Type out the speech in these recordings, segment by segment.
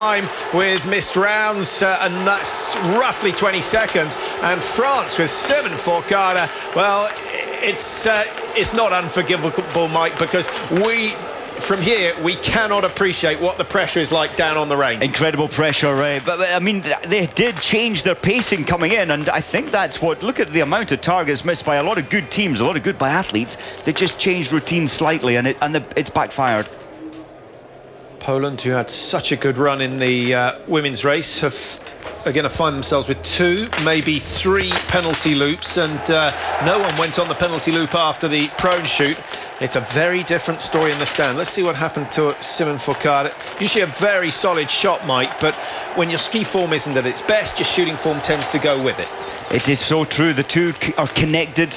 Time with missed rounds, and that's roughly 20 seconds. And France with 7 for Carter. Well, it's not unforgivable, Mike, because from here we cannot appreciate what the pressure is like down on the range. Incredible pressure, but I mean, they did change their pacing coming in, and I think that's what, look at the amount of targets missed by a lot of good teams, a lot of good biathletes. They just changed routine slightly, and it's backfired. Poland, who had such a good run in the women's race, are going to find themselves with 2, maybe 3 penalty loops, and no one went on the penalty loop after the prone shoot. It's a very different story in the stand. Let's see what happened to Simon Foucault. Usually a very solid shot, Mike, but when your ski form isn't at its best, your shooting form tends to go with it. It is so true. The two are connected,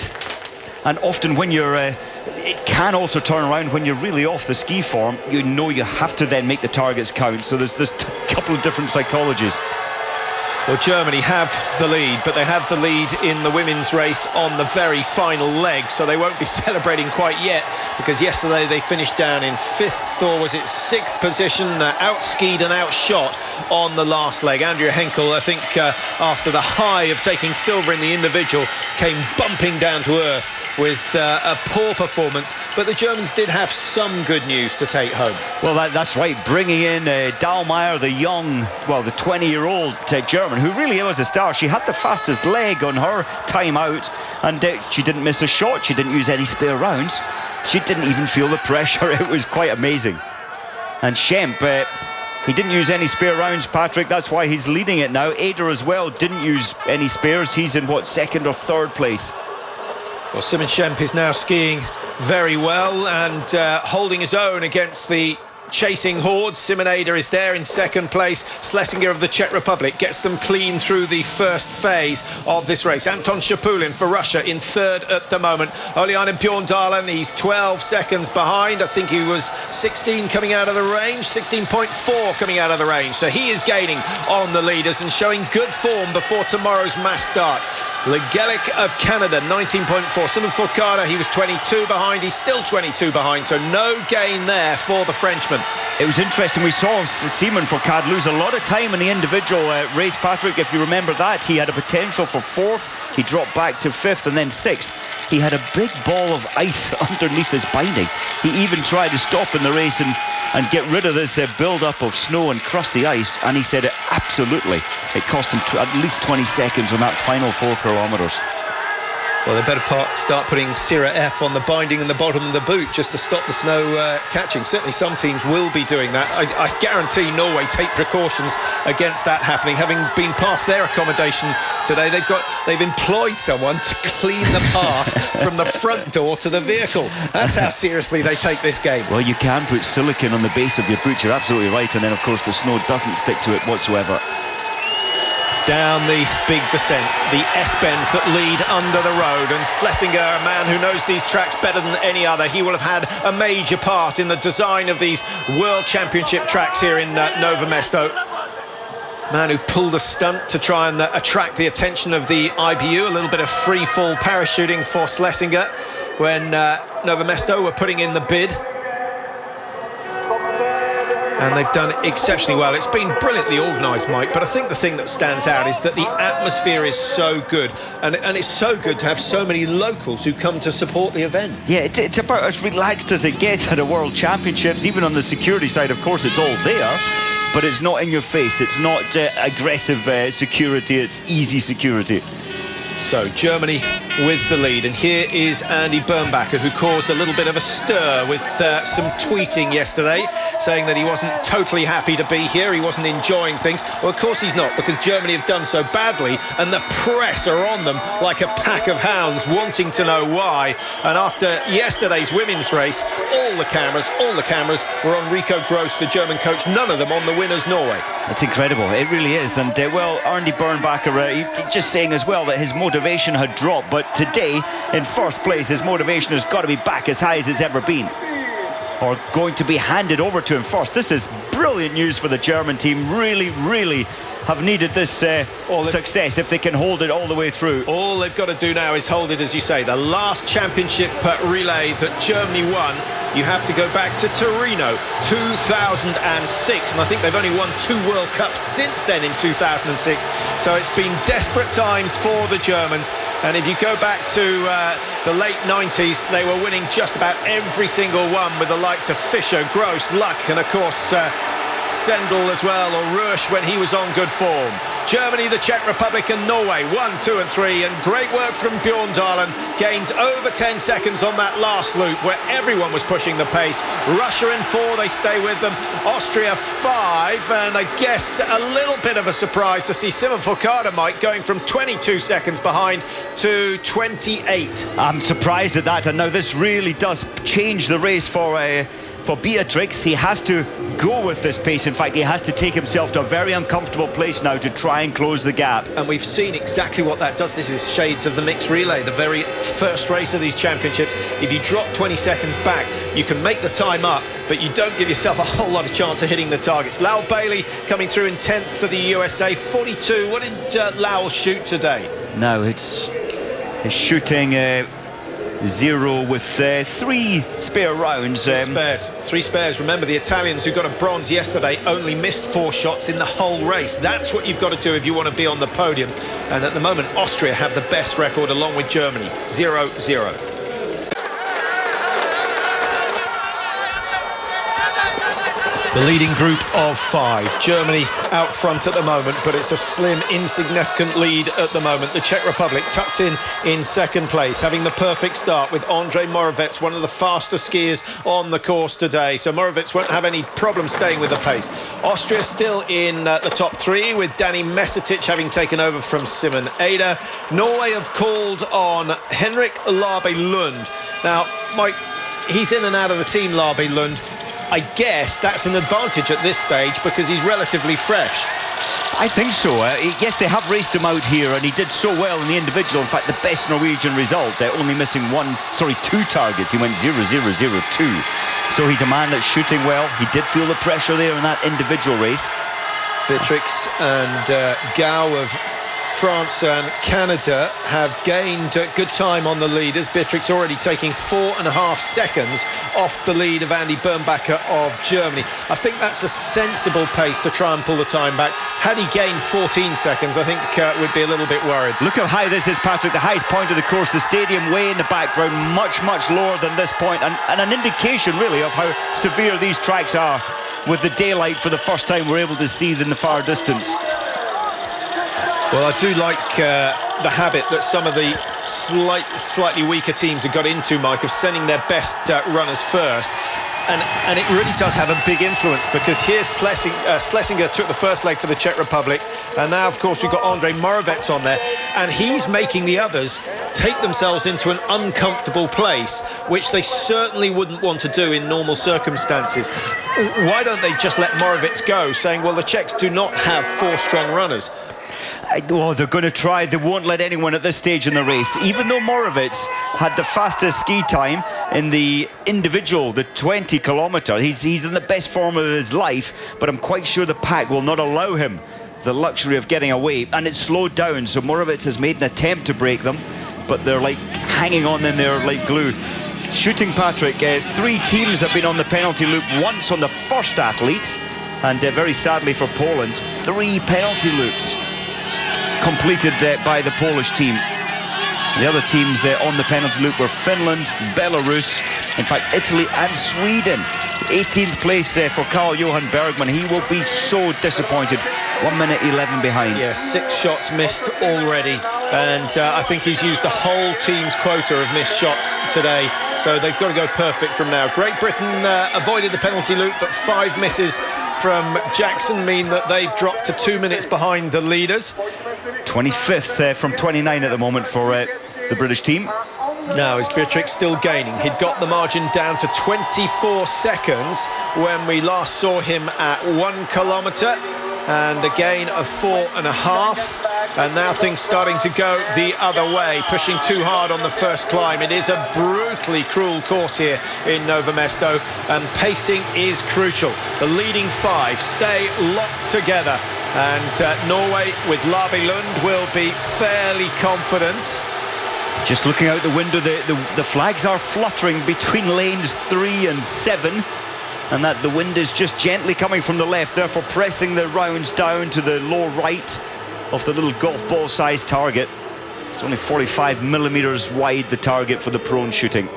and often when you're it can also turn around when you're really off the ski form. You know you have to then make the targets count, so there's a couple of different psychologies. Well, Germany have the lead, but they have the lead in the women's race on the very final leg, so they won't be celebrating quite yet, because yesterday they finished down in 5th, or was it 6th position, outskied and outshot on the last leg. Andrea Henkel, I think, after the high of taking silver in the individual, came bumping down to earth with a poor performance, but the Germans did have some good news to take home. Well, that's right, bringing in Dahlmeier, the young, well, the 20-year-old German, who really was a star. She had the fastest leg on her time out, and she didn't miss a shot. She didn't use any spare rounds. She didn't even feel the pressure. It was quite amazing. And Schemp, he didn't use any spare rounds, Patrick. That's why he's leading it now. Ader as well didn't use any spares. He's in, what, 2nd or 3rd place? Well, Simon Schemp is now skiing very well and holding his own against the chasing horde. Simon Ader is there in 2nd place. Schlesinger of the Czech Republic gets them clean through the first phase of this race. Anton Shapulin for Russia in 3rd at the moment. Oliana Bjorndalen, he's 12 seconds behind. I think he was 16 coming out of the range, 16.4 coming out of the range. So he is gaining on the leaders and showing good form before tomorrow's mass start. Legelic of Canada, 19.4. Simon Foucault, he was 22 behind. He's still 22 behind, so no gain there for the Frenchman. It was interesting. We saw Simon Foucault lose a lot of time in the individual race, Patrick. If you remember that, he had a potential for 4th. He dropped back to 5th and then 6th. He had a big ball of ice underneath his binding. He even tried to stop in the race and get rid of this build-up of snow and crusty ice, and he said it cost him at least 20 seconds on that final 4 kilometres. Well, they better start putting Sierra F on the binding and the bottom of the boot just to stop the snow catching. Certainly some teams will be doing that. I guarantee Norway take precautions against that happening. Having been past their accommodation today, they've employed someone to clean the path from the front door to the vehicle. That's how seriously they take this game. Well, you can put silicone on the base of your boot, you're absolutely right, and then of course the snow doesn't stick to it whatsoever. Down the big descent, the S-bends that lead under the road, and Schlesinger, a man who knows these tracks better than any other, he will have had a major part in the design of these World Championship tracks here in Nove Mesto. Man who pulled a stunt to try and attract the attention of the IBU, a little bit of free-fall parachuting for Schlesinger when Nove Mesto were putting in the bid. And they've done exceptionally well. It's been brilliantly organised, Mike, but I think the thing that stands out is that the atmosphere is so good, and it's so good to have so many locals who come to support the event. Yeah, it's about as relaxed as it gets at a World Championships. Even on the security side, of course, it's all there, but it's not in your face. It's not aggressive security. It's easy security. So Germany with the lead, and here is Andy Bernbacher, who caused a little bit of a stir with some tweeting yesterday, saying that he wasn't totally happy to be here, he wasn't enjoying things. Well, of course he's not, because Germany have done so badly, and the press are on them like a pack of hounds, wanting to know why. And after yesterday's women's race, all the cameras were on Rico Gross, the German coach, none of them on the winners, Norway. It's incredible, it really is. And well, Andy Bernbacher just saying as well that his motivation had dropped, but today in 1st place his motivation has got to be back as high as it's ever been. or going to be handed over to him first. This is brilliant news for the German team. Really have needed this success if they can hold it all the way through. All they've got to do now is hold it, as you say. The last championship relay that Germany won, you have to go back to Torino 2006, and I think they've only won 2 World Cups since then in 2006. So it's been desperate times for the Germans, and if you go back to the late 90s, they were winning just about every single one with the likes of Fischer, Gross, Luck, and of course Sendel as well, or Rush when he was on good form. Germany, the Czech Republic and Norway 1, 2 and 3, and great work from Bjorn Dahlen. Gains over 10 seconds on that last loop where everyone was pushing the pace. Russia in 4, they stay with them. Austria 5, and I guess a little bit of a surprise to see Simon Foucault, Mike, going from 22 seconds behind to 28. I'm surprised at that, and now this really does change the race for Beatrix. He has to go with this pace. In fact, he has to take himself to a very uncomfortable place now to try and close the gap. And we've seen exactly what that does. This is shades of the mixed relay, the very first race of these championships. If you drop 20 seconds back, you can make the time up, but you don't give yourself a whole lot of chance of hitting the targets. Lowell Bailey coming through in 10th for the USA, 42. What did Lowell shoot today? No, it's shooting 0 with 3 spare rounds. Three spares. Remember, the Italians who got a bronze yesterday only missed 4 shots in the whole race. That's what you've got to do if you want to be on the podium. And at the moment, Austria have the best record along with Germany, 0-0. The leading group of 5. Germany out front at the moment, but it's a slim, insignificant lead at the moment. The Czech Republic tucked in second place, having the perfect start with Andrej Moravec, one of the fastest skiers on the course today. So Moravec won't have any problem staying with the pace. Austria still in the top 3, with Danny Mesetic having taken over from Simon Eder. Norway have called on Henrik Larbe Lund. Now, Mike, he's in and out of the team, Larbe Lund. I guess that's an advantage at this stage because he's relatively fresh. I think so. Yes, they have raced him out here, and he did so well in the individual. In fact, the best Norwegian result. They're only missing 2 targets. He went 0-0-0-2. So he's a man that's shooting well. He did feel the pressure there in that individual race. Beatrix and Gao of France and Canada have gained good time on the leaders. Beatrix already taking 4.5 seconds off the lead of Andy Bernbacher of Germany. I think that's a sensible pace to try and pull the time back. Had he gained 14 seconds, I think we'd be a little bit worried. Look how high this is, Patrick. The highest point of the course, the stadium way in the background, much lower than this point, and an indication really of how severe these tracks are with the daylight for the first time we're able to see in the far distance. Well, I do like the habit that some of the slightly weaker teams have got into, Mike, of sending their best runners first. And it really does have a big influence, because here Schlesinger took the first leg for the Czech Republic, and now, of course, we've got Andrej Moravec on there, and he's making the others take themselves into an uncomfortable place, which they certainly wouldn't want to do in normal circumstances. Why don't they just let Moravec go, saying, well, the Czechs do not have 4 strong runners? Well, they're going to try. They won't let anyone at this stage in the race. Even though Moravec had the fastest ski time in the individual, the 20 kilometre, he's in the best form of his life, but I'm quite sure the pack will not allow him the luxury of getting away, and it's slowed down. So Moravec has made an attempt to break them, but they're like hanging on in there like glue. Shooting, Patrick, 3 teams have been on the penalty loop once on the first athletes, and very sadly for Poland, 3 penalty loops completed by the Polish team. The other teams on the penalty loop were Finland, Belarus, in fact Italy and Sweden. 18th place for Carl-Johan Bergman. He will be so disappointed. 1 minute 11 behind. Yeah, 6 shots missed already, and I think he's used the whole team's quota of missed shots today, so they've got to go perfect from now. Great Britain avoided the penalty loop, but 5 misses from Jackson mean that they've dropped to 2 minutes behind the leaders. 25th from 29 at the moment for the British team. Now is Beatrix still gaining. He'd got the margin down to 24 seconds when we last saw him at 1 kilometre. and a gain of 4.5. And now things starting to go the other way, pushing too hard on the first climb. It is a brutally cruel course here in Nove Mesto, and pacing is crucial. The leading 5 stay locked together, and Norway with Nove will be fairly confident. Just looking out the window, the flags are fluttering between lanes 3 and 7, and that the wind is just gently coming from the left, therefore pressing the rounds down to the low right of the little golf ball sized target. It's only 45 millimeters wide, the target for the prone shooting.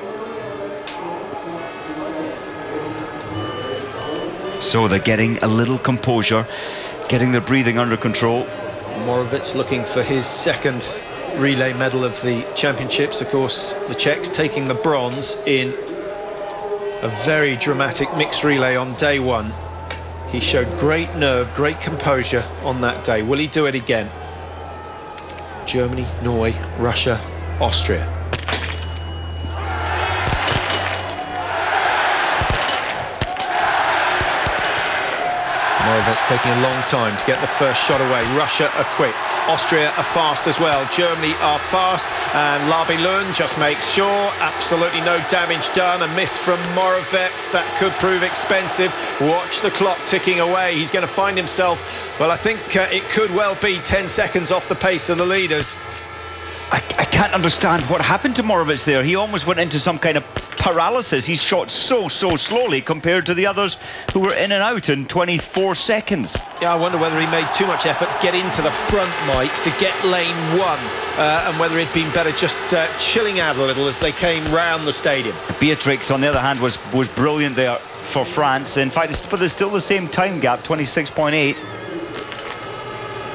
So they're getting a little composure, getting their breathing under control. Moravec looking for his second relay medal of the championships. Of course, the Czechs taking the bronze in a very dramatic mixed relay on day 1. He showed great nerve, great composure on that day. Will he do it again? Germany, Norway, Russia, Austria. Moravec's taking a long time to get the first shot away. Russia are quick. Austria are fast as well. Germany are fast, and Nove just makes sure absolutely no damage done. A miss from Moravec, that could prove expensive. Watch the clock ticking away. He's going to find himself, well, I think it could well be 10 seconds off the pace of the leaders. I can't understand what happened to Moravec there. He almost went into some kind of paralysis. He's shot so slowly compared to the others who were in and out in 24 seconds. Yeah, I wonder whether he made too much effort to get into the front, Mike, to get lane 1, and whether it'd been better just chilling out a little as they came round the stadium. Beatrix, on the other hand, was brilliant there for France. In fact, but there's still the same time gap, 26.8.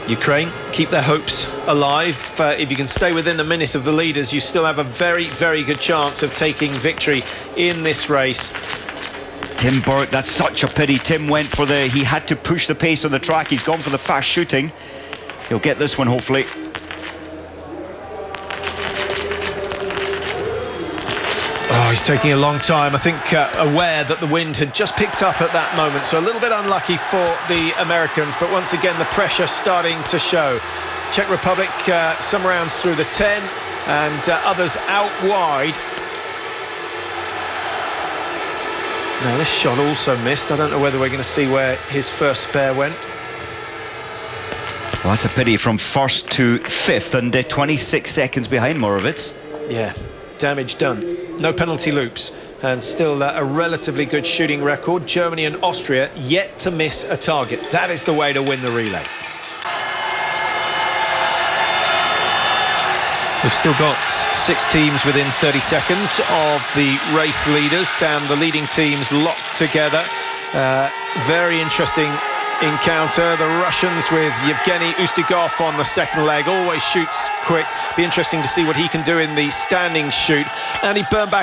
Ukraine keep their hopes alive. If you can stay within a minute of the leaders, you still have a very, very good chance of taking victory in this race. Tim Burke, that's such a pity. Tim went for he had to push the pace on the track. He's gone for the fast shooting. He'll get this one, hopefully. Oh, he's taking a long time. I think aware that the wind had just picked up at that moment, so a little bit unlucky for the Americans, but once again the pressure starting to show. Czech Republic some rounds through the 10, and others out wide. Now this shot also missed. I don't know whether we're going to see where his first spare went. Well, that's a pity, from first to fifth, and 26 seconds behind Moravec. Yeah, damage done. No penalty loops, and still a relatively good shooting record. Germany and Austria yet to miss a target. That is the way to win the relay. We've still got 6 teams within 30 seconds of the race leaders, and the leading teams locked together. Very interesting encounter. The Russians with Yevgeny Ustigov on the second leg, always shoots quick. Be interesting to see what he can do in the standing shoot. And he burned back